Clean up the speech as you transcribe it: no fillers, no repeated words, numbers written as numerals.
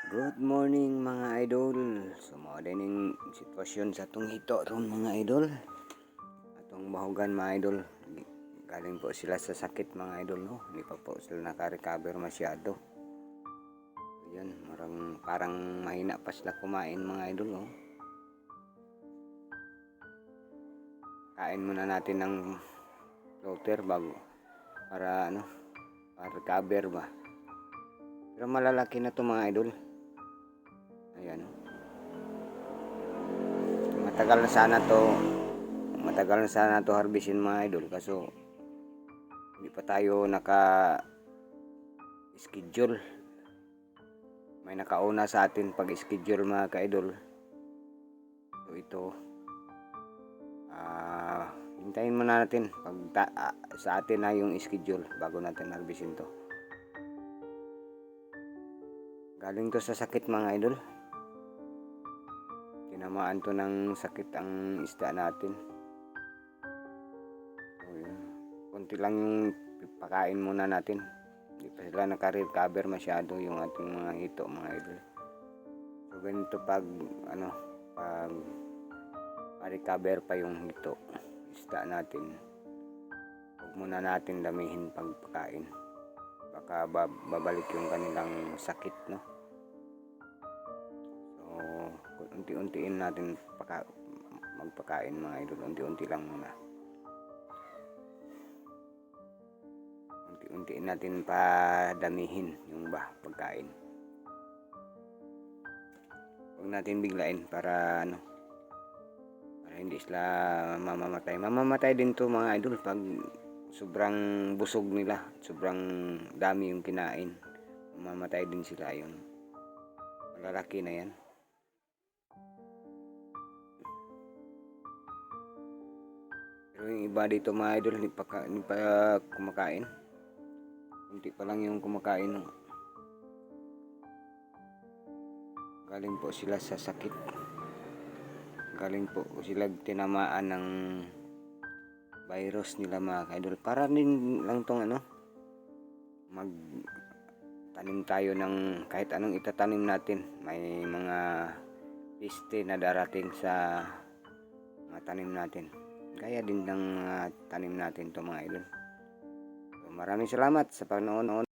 Good morning mga idol. So mao din yung sitwasyon sa atong hito ron mga idol. Atong mahugan mga idol. Galing po sila sa sakit mga idol no. Hindi pa po sila naka-recover masyado. Yan, parang mahina pa sila kumain mga idol no. Kain muna natin ng floater bago para recover ba. Pero malalaki na to mga idol. Ayan. Matagal na sana to harvestin mga idol kaso hindi pa tayo naka-schedule. May nakauna sa atin pag-schedule mga ka-idol. So ito hintayin muna natin sa atin na yung schedule bago natin harvestin to. Galing to sa sakit mga idol. Tinamaan to ng sakit ang isda natin. So, konti lang yung pakain muna natin. Hindi pa sila naka-recover masyado yung ating mga hito mga idol. So ganito pag recover pa yung hito isda natin. Huwag muna natin damihin pagpakain. Baka babalik yung kanilang sakit no. Unti-untiin natin magpakain mga idol, unti-unti lang muna. Unti-untiin natin padamihin yung pagkain. Huwag natin biglain para hindi sila mamamatay. Mamamatay din to mga idol pag sobrang busog nila, sobrang dami yung kinain. Mamamatay din sila yun. Malalaki na yan. Pero yung iba dito mga idol hindi pa kumakain. Hindi pa lang yung kumakain. Galing po sila sa sakit. Galing po sila tinamaan ng virus nila mga idol. Para din lang tong magtanim tayo ng kahit anong itatanim natin. May mga piste na darating sa mga tanim natin. Kaya din ng tanim natin to mga idol. So, maraming salamat sa panonood.